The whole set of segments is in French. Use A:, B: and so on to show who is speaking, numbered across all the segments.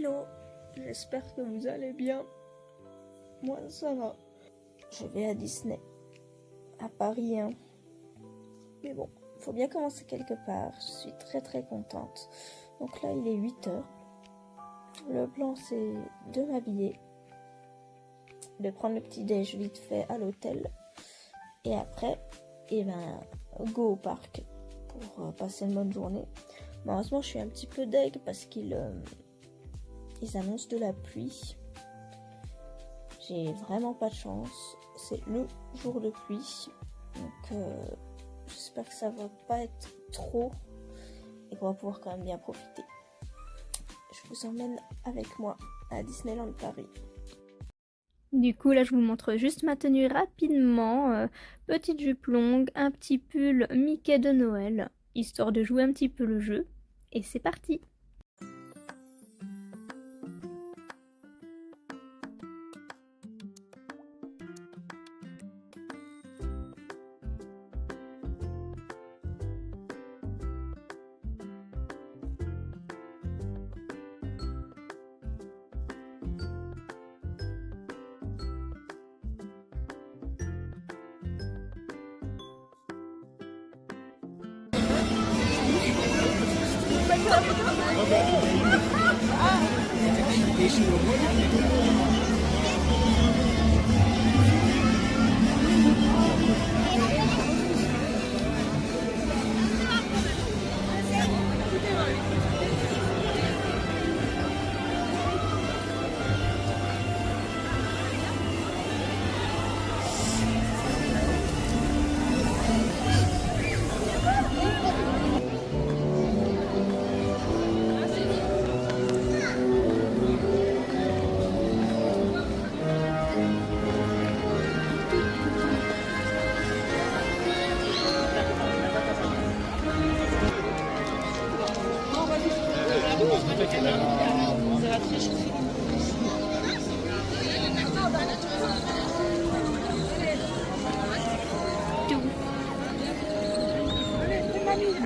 A: Hello, j'espère que vous allez bien. Moi ça va. Je vais à Disney, à Paris, hein. Mais bon, faut bien commencer quelque part. Je suis très contente. Donc là il est 8h. Le plan c'est de m'habiller, de prendre le petit déj vite fait à l'hôtel. Et après, go au parc pour passer une bonne journée. Malheureusement je suis un petit peu deg parce qu'ils annoncent de la pluie. J'ai vraiment pas de chance. C'est le jour de pluie. Donc j'espère que ça va pas être trop et qu'on va pouvoir quand même bien profiter. Je vous emmène avec moi à Disneyland Paris.
B: Du coup là je vous montre juste ma tenue rapidement. Petite jupe longue, un petit pull Mickey de Noël, histoire de jouer un petit peu le jeu. Et c'est parti!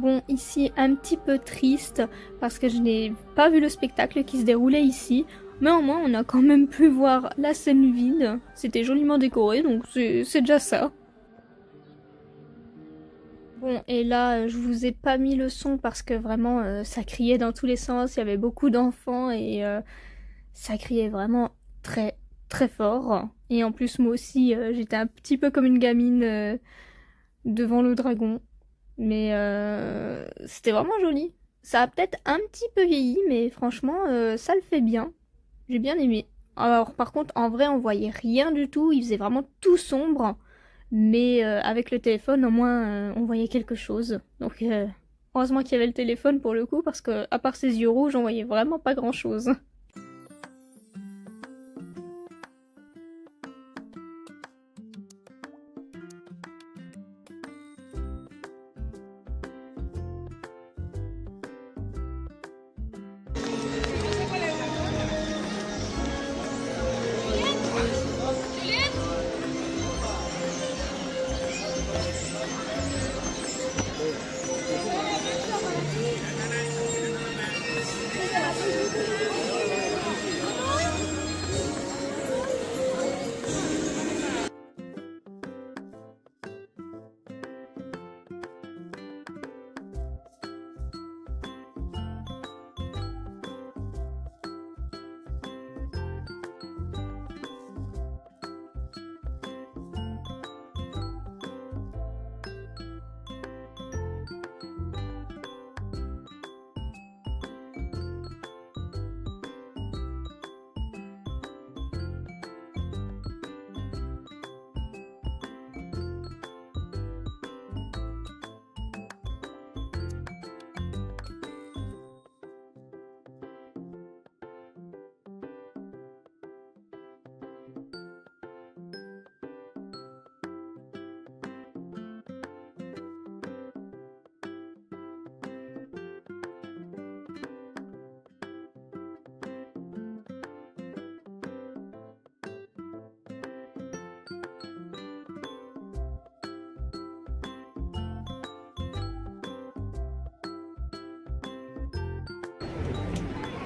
B: Bon, ici un petit peu triste parce que je n'ai pas vu le spectacle qui se déroulait ici. Mais au moins on a quand même pu voir la scène vide. C'était joliment décoré, donc c'est déjà ça. Bon, et là je vous ai pas mis le son parce que vraiment ça criait dans tous les sens. Il y avait beaucoup d'enfants et ça criait vraiment très fort. Et en plus moi aussi j'étais un petit peu comme une gamine devant le dragon. Mais c'était vraiment joli. Ça a peut-être un petit peu vieilli, mais franchement, ça le fait bien. J'ai bien aimé. Alors par contre, en vrai, on voyait rien du tout. Il faisait vraiment tout sombre. Mais avec le téléphone, au moins, on voyait quelque chose. Donc heureusement qu'il y avait le téléphone pour le coup, parce que à part ses yeux rouges, on voyait vraiment pas grand-chose.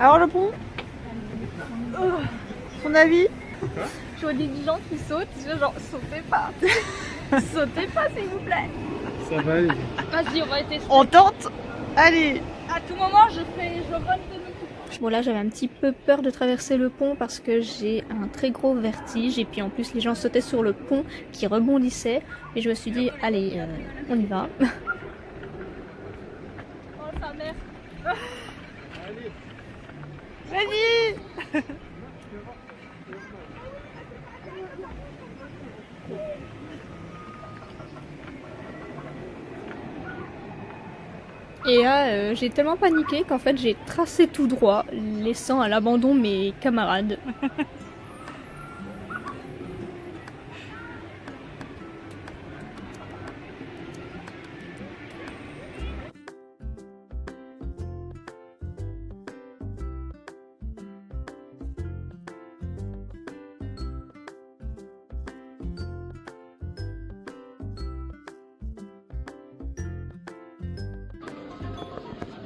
A: Alors le pont, Ton avis?
B: Je vois des gens qui sautent, genre sautez pas. Sautez pas s'il vous plaît.
C: Ça va aller.
B: Vas-y, on va tester.
A: On tente? Allez!
B: À tout moment, je vole de nous. Bon là, j'avais un petit peu peur de traverser le pont parce que j'ai un très gros vertige et puis en plus les gens sautaient sur le pont qui rebondissait et je me suis dit allez, on y va. Oh sa mère.
A: Vas-y!
B: Et là, j'ai tellement paniqué qu'en fait j'ai tracé tout droit, laissant à l'abandon mes camarades.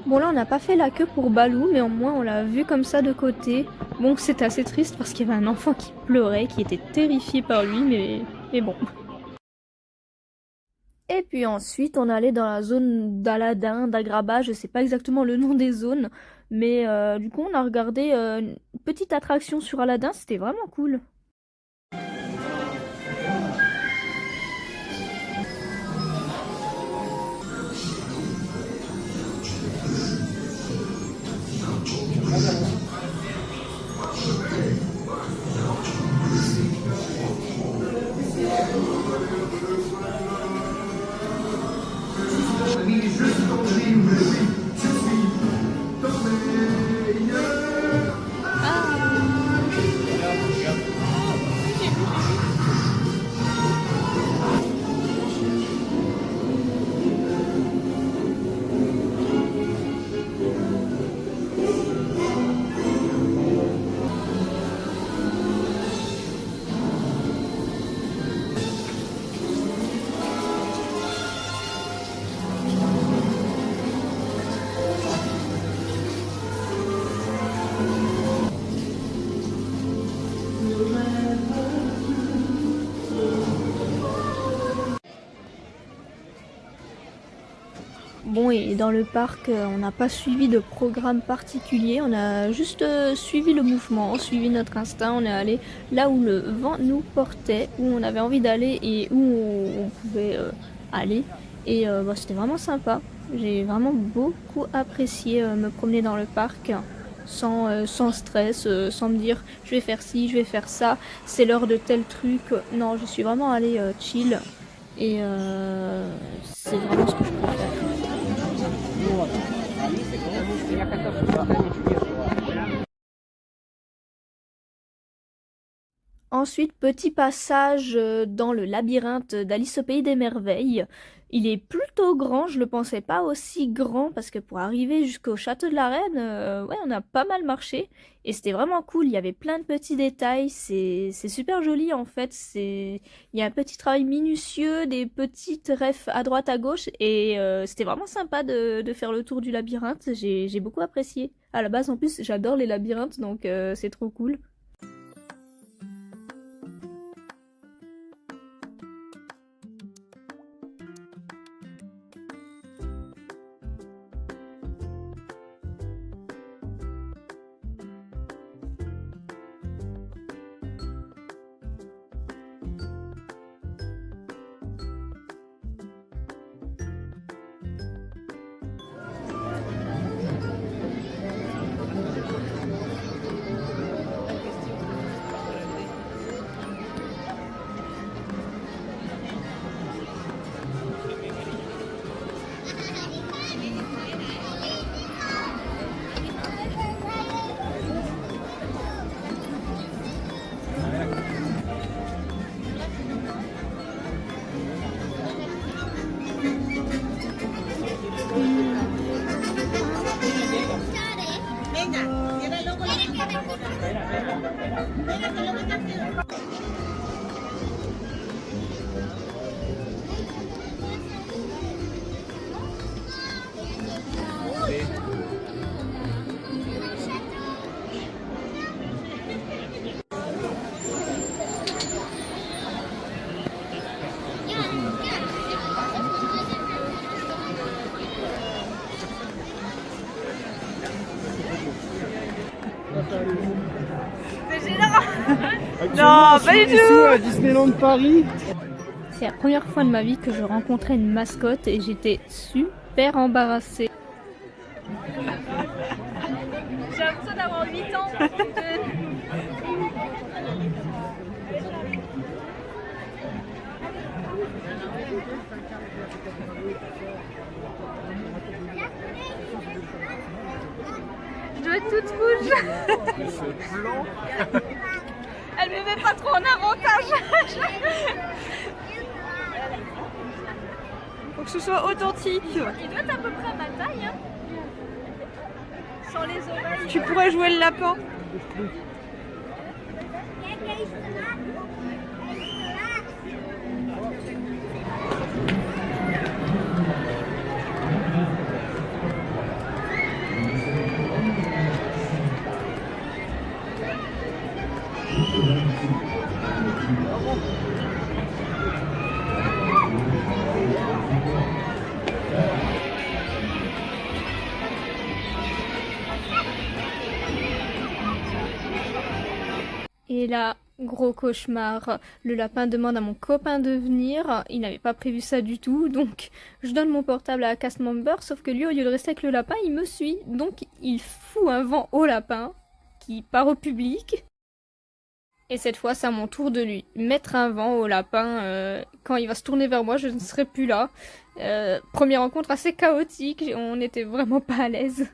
B: Bon là on n'a pas fait la queue pour Balou, mais au moins on l'a vu comme ça de côté. Bon c'était assez triste parce qu'il y avait un enfant qui pleurait, qui était terrifié par lui, mais bon. Et puis ensuite on allait dans la zone d'Aladin, d'Agraba, je sais pas exactement le nom des zones, mais du coup on a regardé une petite attraction sur Aladin, c'était vraiment cool. Bon, et dans le parc, on n'a pas suivi de programme particulier, on a juste suivi le mouvement, suivi notre instinct, on est allé là où le vent nous portait, où on avait envie d'aller et où on pouvait aller. Et bah, c'était vraiment sympa, j'ai vraiment beaucoup apprécié me promener dans le parc sans stress, sans me dire je vais faire ci, je vais faire ça, c'est l'heure de tel truc. Non, je suis vraiment allée chill et c'est vraiment ce que je préfère. Ensuite, petit passage dans le labyrinthe d'Alice au Pays des Merveilles. Il est plutôt grand, je le pensais pas aussi grand parce que pour arriver jusqu'au château de la Reine, ouais, on a pas mal marché et c'était vraiment cool. Il y avait plein de petits détails, c'est super joli en fait. Il y a un petit travail minutieux, des petites refs à droite à gauche et c'était vraiment sympa de faire le tour du labyrinthe. J'ai beaucoup apprécié. À la base, en plus, j'adore les labyrinthes donc c'est trop cool.
C: C'est gênant.
D: Non,
C: pas du tout.
D: À Disneyland Paris.
B: C'est la première fois de ma vie que je rencontrais une mascotte et j'étais super embarrassée.
C: J'ai l'impression d'avoir 8 ans. Je dois être toute rouge.
D: C'est blanc.
C: Elle me met pas trop en avantage. Faut que ce soit authentique. Il doit être à peu près à ma taille. Hein. Sans les oreilles. Tu pourrais jouer le lapin.
B: Et là, gros cauchemar, le lapin demande à mon copain de venir, il n'avait pas prévu ça du tout, donc je donne mon portable à la cast member, sauf que lui, au lieu de rester avec le lapin, il me suit, donc il fout un vent au lapin, qui part au public. Et cette fois, c'est à mon tour de lui mettre un vent au lapin, quand il va se tourner vers moi, je ne serai plus là. Première rencontre assez chaotique, on n'était vraiment pas à l'aise.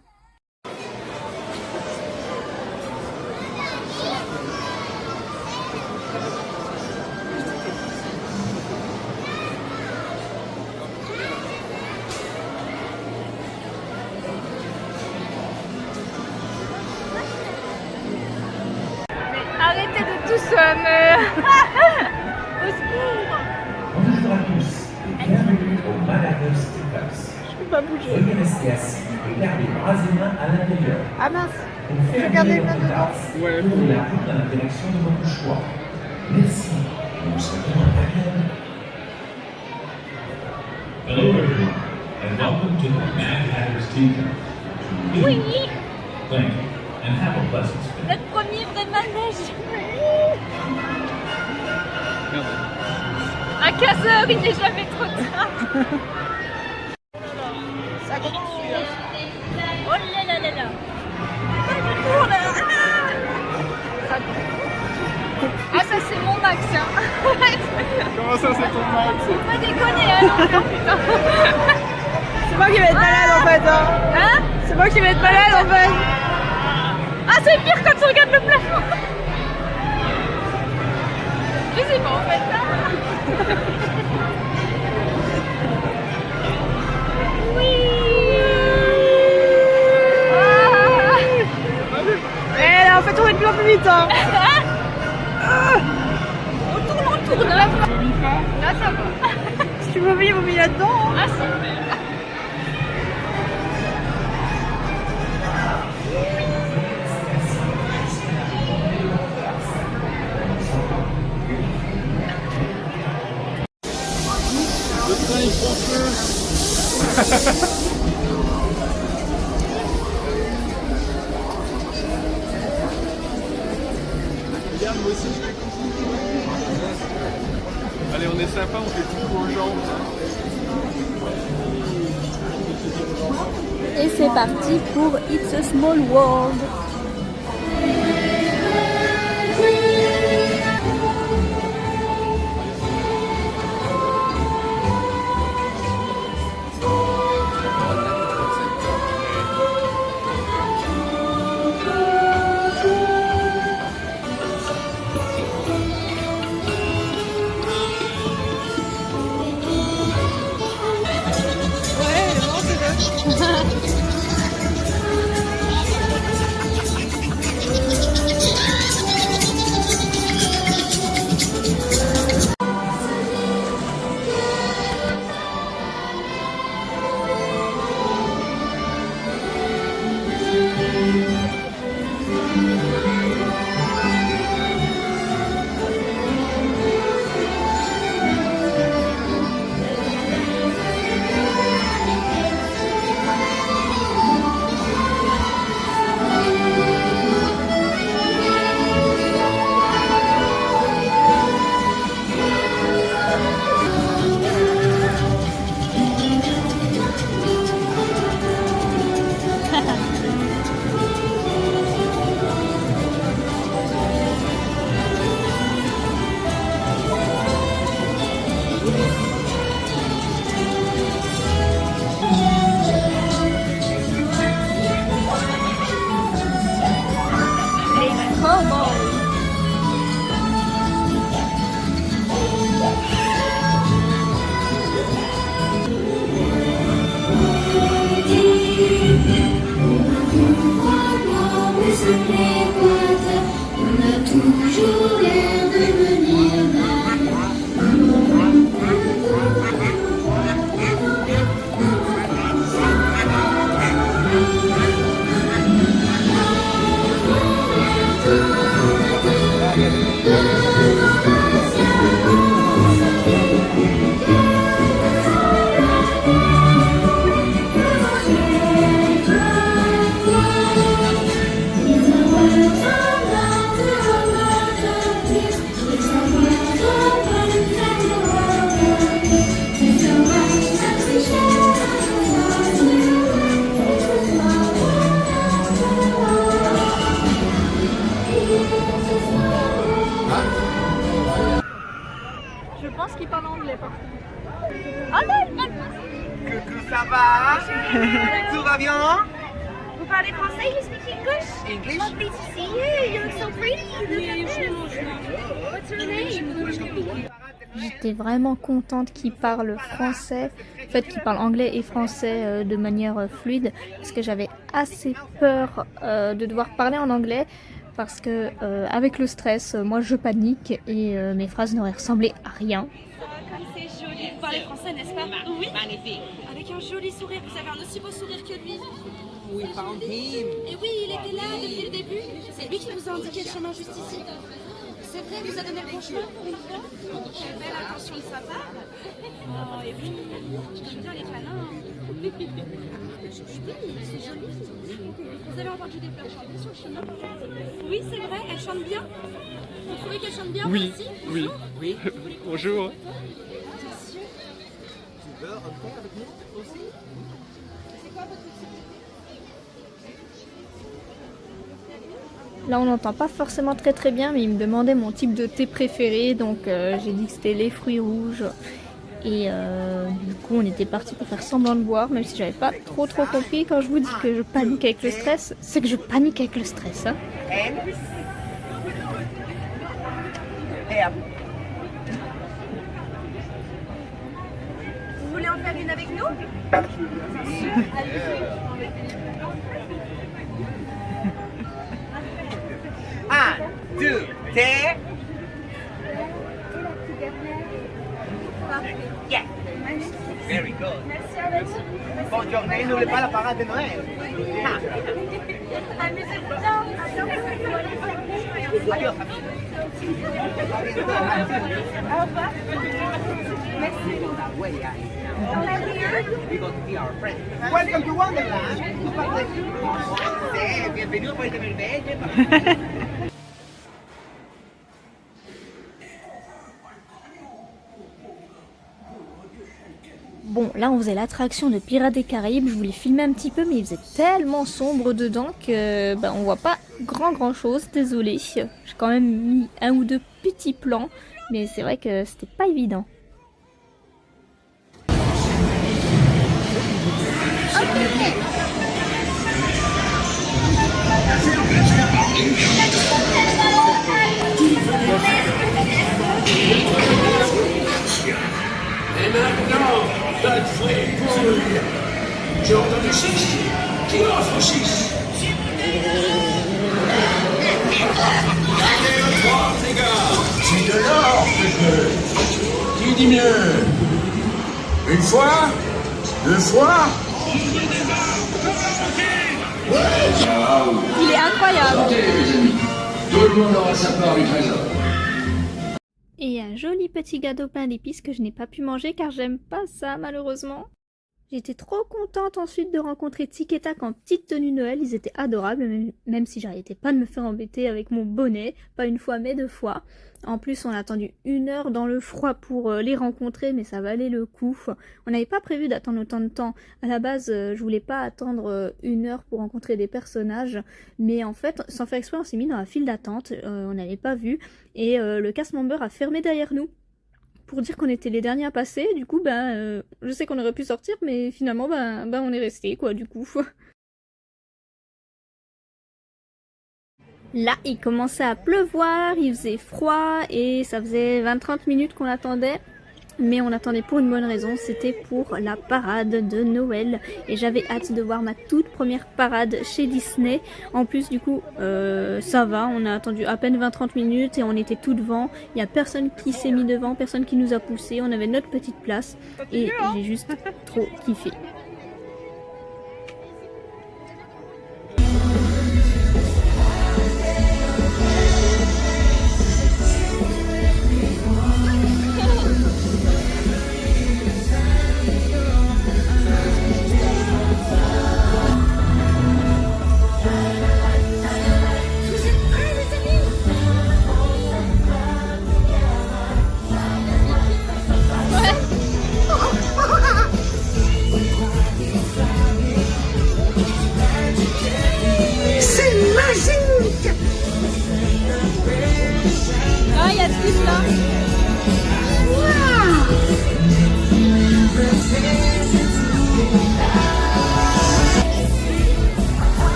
C: Arrêtez de tous Au secours.
E: Bonjour à tous et bienvenue au Malakoff Steakhouse.
C: Je peux pas bouger.
E: Veuillez rester assis et garder bras et mains à l'intérieur.
C: Ah mince.
E: Pour faire
C: garder
E: bouger
C: les mains
E: votre
C: dedans.
E: tasse, tournez la roue dans la direction de votre choix. Merci et nous souhaitons agréable.
F: Hello everyone, and welcome to the Mad Hatter's Tea Time.
C: Oui.
F: Thank you, and have a pleasant stay.
C: Notre premier vrai manège. À 15h, il n'est jamais trop tard. Ça commence. Oh là là là là. Pas du tout là. Ah ça c'est mon max hein.
D: Comment ça, c'est ton max?
C: Faut pas déconner hein, non, putain.
G: C'est moi qui vais être malade en fait.
C: Hein?
G: C'est moi qui vais être malade en fait.
C: Ah c'est pire quand tu regardes le plafond. Je sais pas en fait là. Oui.
G: Eh là, en fait, on va être bien plus vite. Hein.
C: On tourne. Là ça va.
G: Si tu veux vivre, on met là-dedans. Hein.
C: Ah si.
D: Le train il prend feu. Regarde, moi aussi je vais continuer. Allez, on est sympa, on fait tout aux jambes.
B: Et c'est parti pour It's a Small World.
C: Je pense qu'il parle anglais par contre.
H: Coucou, ça va? Tout va bien?
G: Vous parlez français? You speak English?
H: English?
G: Lovely to see you. You look so pretty. Look at this. What's your name?
B: J'étais vraiment contente qu'il parle français, en fait qu'il parle anglais et français de manière fluide, parce que j'avais assez peur de devoir parler en anglais, parce que avec le stress, moi je panique et mes phrases n'auraient ressemblé à rien.
I: Comme c'est joli, vous parlez français, n'est-ce pas? Oui. Magnifique. Avec un joli sourire, vous avez un aussi beau sourire que lui.
H: We found him.
I: Et oui, il était là depuis le début. C'est lui qui vous a indiqué le chemin juste ici. C'est vrai, vous a donné le bon chemin pour une fois. Quelle belle attention de sa part. Oh, et puis, j'aime bien les câlins. Oui, c'est joli. Vous avez entendu des fleurs chanter sur le chemin? Oui, c'est vrai, elles chantent bien. Vous trouvez qu'elles chantent bien?
D: Oui,
I: aussi?
D: oui.
H: Oui.
D: Bonjour.
H: Tu veux un thé avec nous aussi?
B: Là on n'entend pas forcément très bien, mais il me demandait mon type de thé préféré, donc j'ai dit que c'était les fruits rouges. Et du coup on était parti pour faire semblant de boire, même si j'avais pas trop compris. Quand je vous dis que je panique avec le stress, c'est que je panique avec le stress. Hein.
G: Vous voulez en faire une avec nous?
H: Un, deux, thé. Yeah. Very good. Bonne journée, n'oubliez pas la parade de Noël.
G: Amusez-vous bien.
H: Adios.
G: Au revoir. Merci.
H: We're going to be our friends. Welcome to Wonderland. Bienvenue por este merveille.
B: Bon, là on faisait l'attraction de Pirates des Caraïbes, je voulais filmer un petit peu, mais il faisait tellement sombre dedans que on voit pas grand chose, désolé. J'ai quand même mis un ou deux petits plans, mais c'est vrai que c'était pas évident.
E: Et maintenant, pas de frais pour le lien. J'ai entendu 6. Qui offre 6? Allez, le 3, les gars. C'est de l'or que je veux. Qui dit mieux? Une fois? 2 fois? Ouais, ciao.
B: Il est incroyable.
E: Sortez, les amis. Tout le monde aura sa part du trésor.
B: Et un joli petit gâteau pain d'épices que je n'ai pas pu manger car j'aime pas ça malheureusement. J'étais trop contente ensuite de rencontrer Tic et Tac en petite tenue Noël, ils étaient adorables, même si j'arrêtais pas de me faire embêter avec mon bonnet, pas une fois mais 2 fois. En plus on a attendu 1 heure dans le froid pour les rencontrer, mais ça valait le coup. On n'avait pas prévu d'attendre autant de temps. À la base je voulais pas attendre 1 heure pour rencontrer des personnages, mais en fait sans faire exprès on s'est mis dans la file d'attente, on n'avait pas vu, et le cast member a fermé derrière nous pour dire qu'on était les derniers à passer. Du coup je sais qu'on aurait pu sortir, mais finalement on est resté quoi du coup. Là il commençait à pleuvoir, il faisait froid et ça faisait 20-30 minutes qu'on attendait. Mais on attendait pour une bonne raison, c'était pour la parade de Noël. Et j'avais hâte de voir ma toute première parade chez Disney. En plus du coup, ça va, on a attendu à peine 20-30 minutes et on était tout devant. Il n'y a personne qui s'est mis devant, personne qui nous a poussé. On avait notre petite place et j'ai juste trop kiffé.
C: Ah, il y a ce livre là.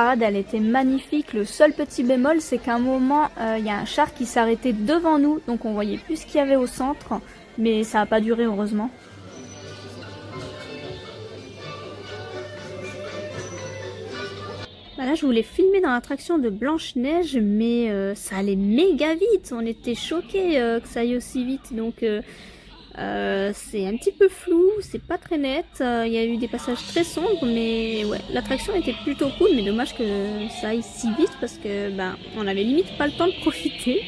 B: parade, elle était magnifique. Le seul petit bémol, c'est qu'à un moment, il y a un char qui s'arrêtait devant nous, donc on voyait plus ce qu'il y avait au centre, mais ça n'a pas duré heureusement. Là, je voulais filmer dans l'attraction de Blanche-Neige, mais ça allait méga vite. On était choqués que ça aille aussi vite, donc c'est un petit peu flou, c'est pas très net. Il y a eu des passages très sombres, mais ouais, l'attraction était plutôt cool, mais dommage que ça aille si vite parce que on avait limite pas le temps de profiter.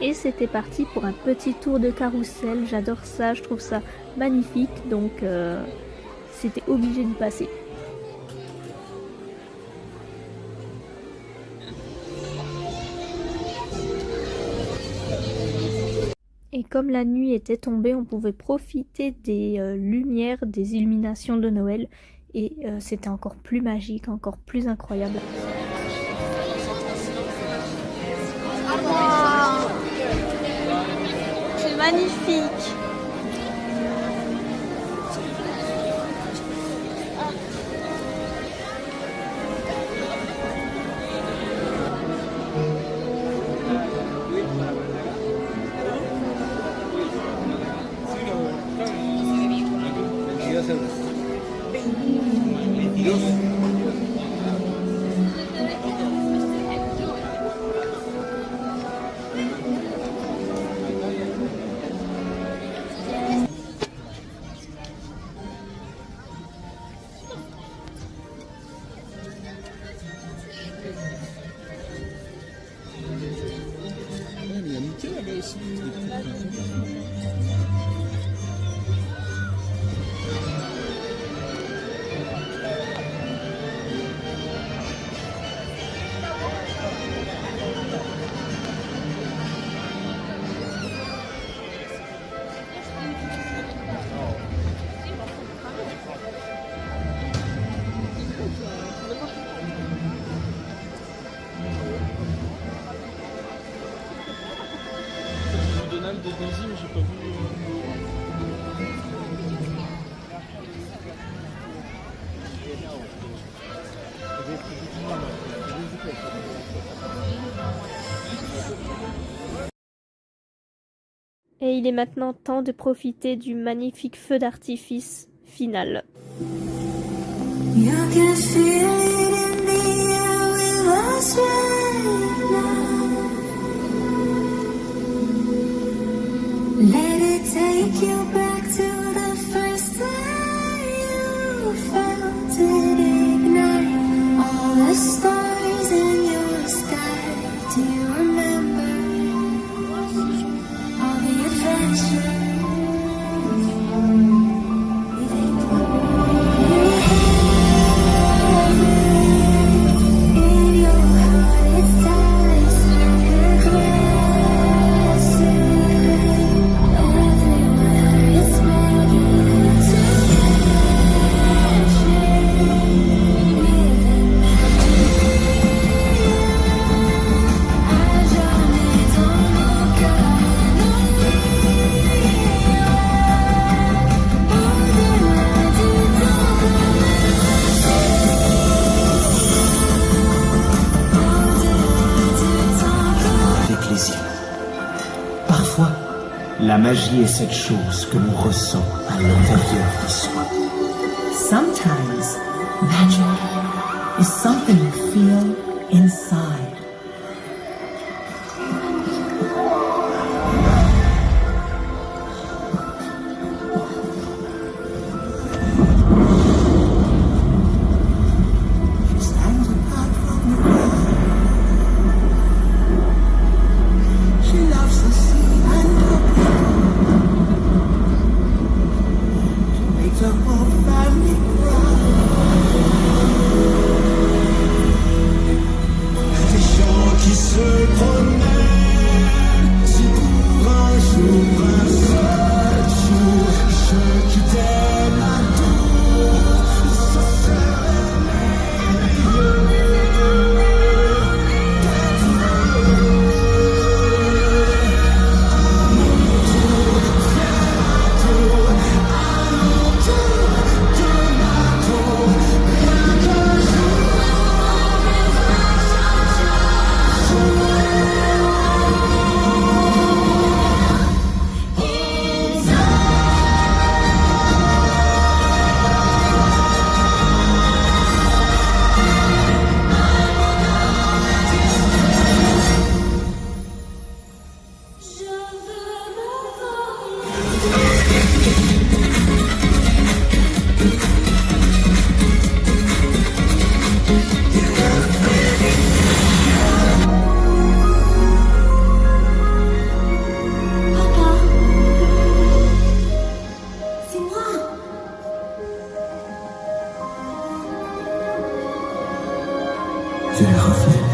B: Et c'était parti pour un petit tour de carrousel. J'adore ça, je trouve ça magnifique, donc c'était obligé d'y passer. Et comme la nuit était tombée, on pouvait profiter des lumières, des illuminations de Noël. Et c'était encore plus magique, encore plus incroyable.
C: C'est magnifique.
D: Des enzymes, j'ai pas vu.
B: Et il est maintenant temps de profiter du magnifique feu d'artifice final.
J: You can feel it in the air with us right now. Let it take you back to the first time you felt it ignite all the stars in your sky. Do you remember all the adventures?
K: Parfois, la magie est cette chose que l'on ressent à l'intérieur de soi. Sometimes, magic is something you feel inside.
J: The whole family
K: Tu es revenu.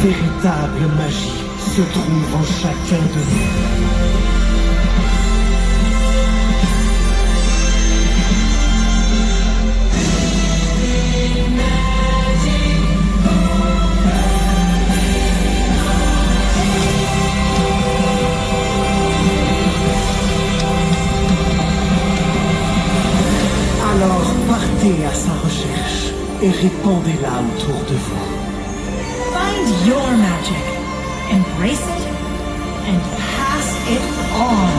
K: véritable magie se trouve en chacun de nous. Alors partez à sa recherche et répandez-la autour de vous.
L: Find your magic, embrace it, and pass it on.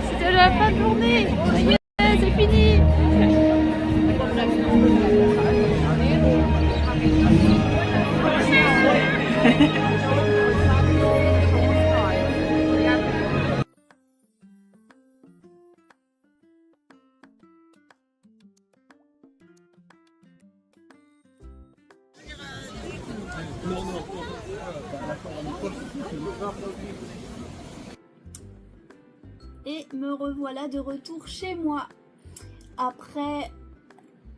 B: C'était la fin de journée. Yeah, c'est fini.
A: Et me revoilà de retour chez moi après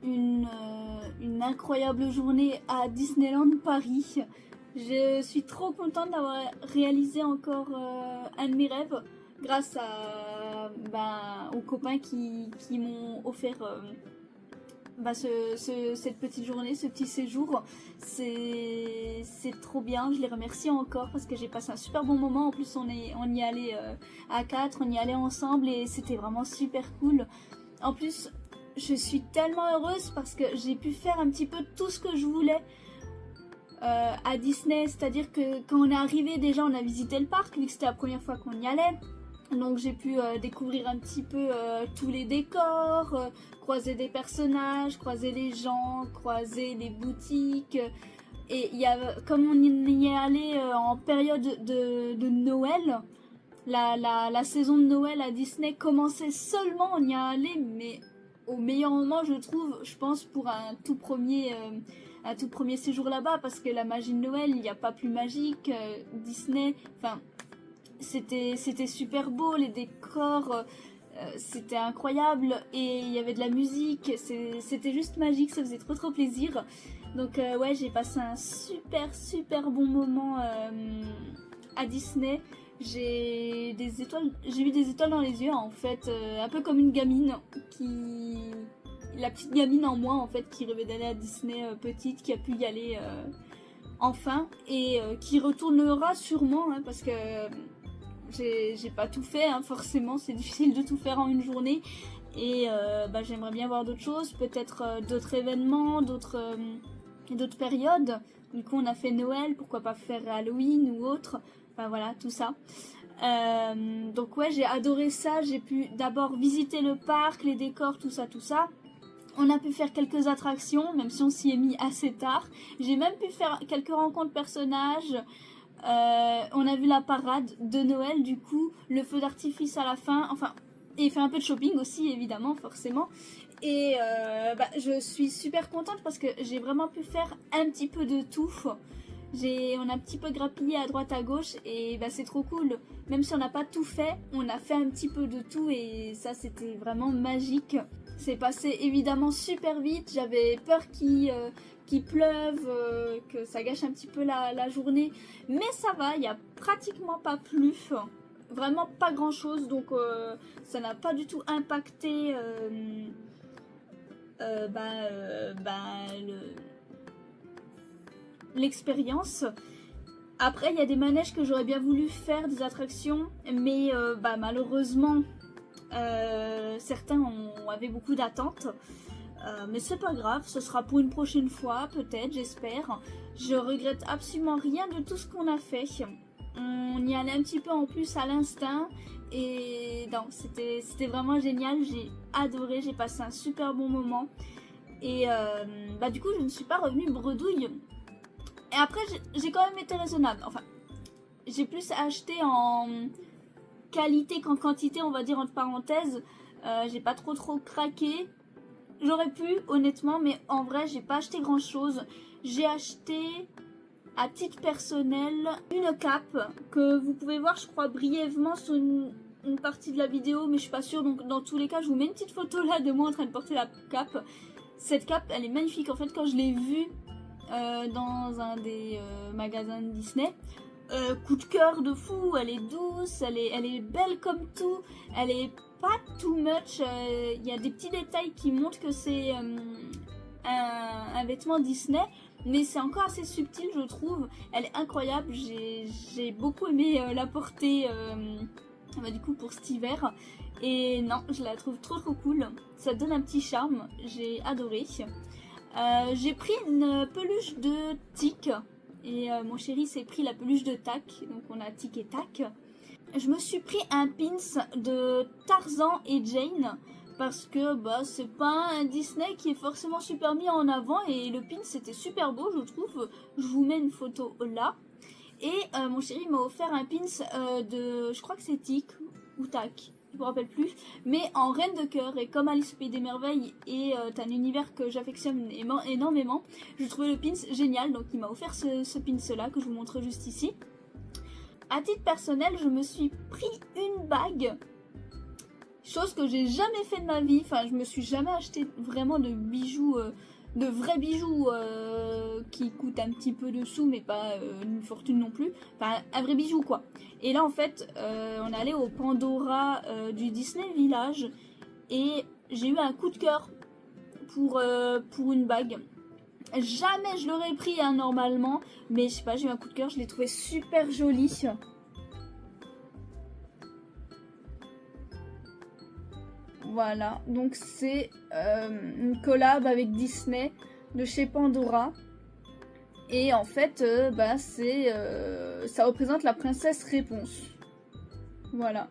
A: une incroyable journée à Disneyland Paris. Je suis trop contente d'avoir réalisé encore un de mes rêves grâce à
M: aux copains qui m'ont offert cette petite journée, ce petit séjour. C'est trop bien, je les remercie encore parce que j'ai passé un super bon moment. En plus on y allait à 4, on y allait ensemble et c'était vraiment super cool. En plus je suis tellement heureuse parce que j'ai pu faire un petit peu tout ce que je voulais à Disney, c'est-à-dire que quand on est arrivé, déjà on a visité le parc vu que c'était la première fois qu'on y allait. Donc j'ai pu découvrir un petit peu tous les décors, croiser des personnages, croiser les gens, croiser les boutiques. Et comme on y est allé en période de Noël, la saison de Noël à Disney commençait seulement, on y est allé, mais au meilleur moment je trouve, je pense, pour un tout premier séjour là-bas, parce que la magie de Noël, il n'y a pas plus magique. Disney, enfin, c'était super beau, les décors, c'était incroyable, et il y avait de la musique, c'était juste magique, ça faisait trop plaisir. Donc ouais, j'ai passé un super bon moment à Disney. J'ai eu des étoiles dans les yeux en fait, un peu comme une gamine la petite gamine en moi en fait qui rêvait d'aller à Disney petite, qui a pu y aller enfin, et qui retournera sûrement hein, parce que j'ai pas tout fait hein, forcément, c'est difficile de tout faire en une journée, et j'aimerais bien voir d'autres choses, peut-être d'autres événements, d'autres périodes. Du coup on a fait Noël, pourquoi pas faire Halloween ou autre, enfin voilà tout ça. Donc ouais, j'ai adoré ça, j'ai pu d'abord visiter le parc, les décors, tout ça. On a pu faire quelques attractions, même si on s'y est mis assez tard. J'ai même pu faire quelques rencontres personnages. On a vu la parade de Noël, du coup, le feu d'artifice à la fin, enfin, et fait un peu de shopping aussi, évidemment, forcément. Et je suis super contente parce que j'ai vraiment pu faire un petit peu de tout. On a un petit peu grappillé à droite à gauche et c'est trop cool. Même si on n'a pas tout fait, on a fait un petit peu de tout et ça c'était vraiment magique. C'est passé évidemment super vite, j'avais peur qu'il pleuve, que ça gâche un petit peu la journée. Mais ça va, il n'y a pratiquement pas plu, vraiment pas grand chose, donc ça n'a pas du tout impacté l'expérience. Après il y a des manèges que j'aurais bien voulu faire, des attractions, mais malheureusement certains avaient beaucoup d'attentes, mais c'est pas grave, ce sera pour une prochaine fois peut-être, j'espère. Je regrette absolument rien de tout ce qu'on a fait, on y allait un petit peu en plus à l'instinct et non, c'était vraiment génial, j'ai adoré, j'ai passé un super bon moment et du coup je ne suis pas revenue bredouille. Et après j'ai quand même été raisonnable, enfin j'ai plus acheté en qualité qu'en quantité, on va dire entre parenthèses. J'ai pas trop craqué, j'aurais pu honnêtement, mais en vrai j'ai pas acheté grand chose. J'ai acheté à titre personnel une cape que vous pouvez voir je crois brièvement sur une partie de la vidéo, mais je suis pas sûre, donc dans tous les cas je vous mets une petite photo là de moi en train de porter la cape. Cette cape elle est magnifique en fait, quand je l'ai vue dans un des magasins de Disney, coup de cœur de fou, elle est douce, elle est belle comme tout, elle est pas too much, il y a des petits détails qui montrent que c'est un vêtement Disney, mais c'est encore assez subtil je trouve, elle est incroyable, j'ai beaucoup aimé la porter du coup pour cet hiver, et non, je la trouve trop cool, ça donne un petit charme, j'ai adoré. J'ai pris une peluche de Tic, et mon chéri s'est pris la peluche de Tac, donc on a Tic et Tac. Je me suis pris un pins de Tarzan et Jane parce que c'est pas un Disney qui est forcément super mis en avant, et le pins c'était super beau je trouve, je vous mets une photo là. Et mon chéri m'a offert un pins de, je crois que c'est Tic ou Tac, je me rappelle plus, mais en reine de cœur, et comme Alice au Pays des Merveilles est un univers que j'affectionne énormément, je trouvais le pins génial, donc il m'a offert ce pins là que je vous montre juste ici. À titre personnel, je me suis pris une bague, chose que j'ai jamais fait de ma vie, enfin je me suis jamais acheté vraiment de bijoux de vrais bijoux qui coûtent un petit peu de sous, mais pas une fortune non plus. Enfin, un vrai bijou quoi. Et là en fait, on est allé au Pandora du Disney Village et j'ai eu un coup de cœur pour une bague. Jamais je l'aurais pris hein, normalement, mais je sais pas, j'ai eu un coup de cœur, je l'ai trouvé super jolie. Voilà, donc c'est une collab avec Disney de chez Pandora. Et en fait, ça représente la princesse Réponse. Voilà.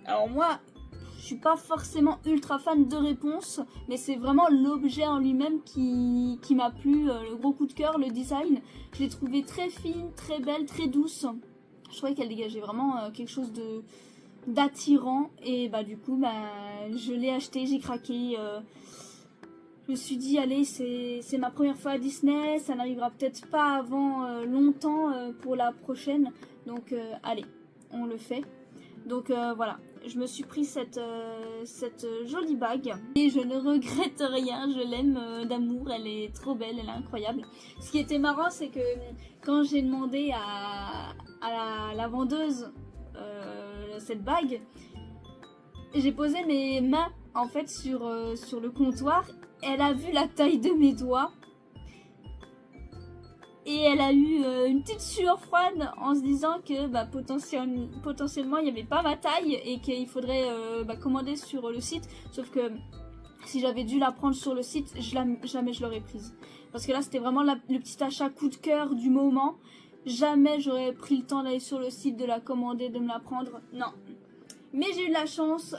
M: Alors moi, je suis pas forcément ultra fan de Réponse, mais c'est vraiment l'objet en lui-même qui m'a plu, le gros coup de cœur, le design. Je l'ai trouvé très fine, très belle, très douce. Je trouvais qu'elle dégageait vraiment quelque chose d'attirant et bah du coup je l'ai acheté, j'ai craqué. Je me suis dit allez c'est ma première fois à Disney, ça n'arrivera peut-être pas avant longtemps pour la prochaine, donc allez on le fait. Donc voilà, je me suis pris cette jolie bague et je ne regrette rien, je l'aime d'amour, elle est trop belle, elle est incroyable. Ce qui était marrant c'est que quand j'ai demandé à la vendeuse cette bague, j'ai posé mes mains en fait sur le comptoir, elle a vu la taille de mes doigts et elle a eu une petite sueur froide en se disant que potentiellement il n'y avait pas ma taille et qu'il faudrait commander sur le site, sauf que si j'avais dû la prendre sur le site, jamais je l'aurais prise parce que là c'était vraiment le petit achat coup de cœur du moment. Jamais j'aurais pris le temps d'aller sur le site, de la commander, de me la prendre. Non. Mais j'ai eu de la chance.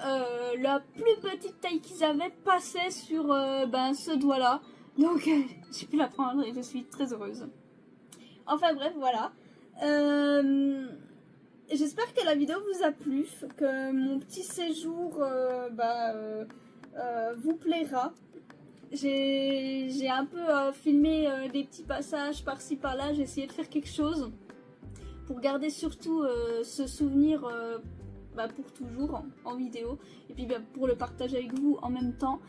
M: La plus petite taille qu'ils avaient passait sur ce doigt-là. Donc j'ai pu la prendre et je suis très heureuse. Enfin bref, voilà. J'espère que la vidéo vous a plu. Que mon petit séjour vous plaira. J'ai un peu filmé des petits passages par-ci par-là, j'ai essayé de faire quelque chose pour garder surtout ce souvenir pour toujours en vidéo et puis pour le partager avec vous en même temps.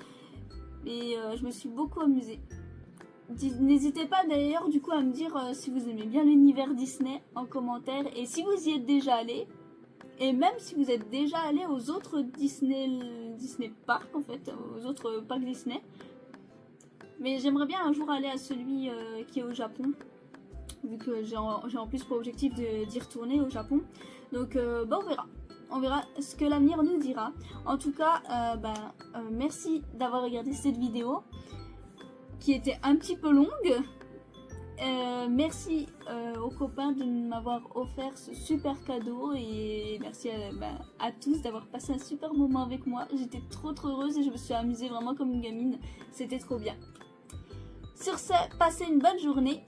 M: Et je me suis beaucoup amusée. N'hésitez pas d'ailleurs du coup à me dire si vous aimez bien l'univers Disney en commentaire et si vous y êtes déjà allé. Et même si vous êtes déjà allé aux autres Disney parcs en fait, aux autres parcs Disney. Mais j'aimerais bien un jour aller à celui qui est au Japon, vu que j'ai en plus pour objectif d'y retourner au Japon. Donc on verra. On verra ce que l'avenir nous dira. En tout cas, merci d'avoir regardé cette vidéo, qui était un petit peu longue. Merci aux copains de m'avoir offert ce super cadeau et merci à tous d'avoir passé un super moment avec moi. J'étais trop heureuse et je me suis amusée vraiment comme une gamine. C'était trop bien. Sur ce, passez une bonne journée.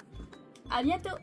M: À bientôt.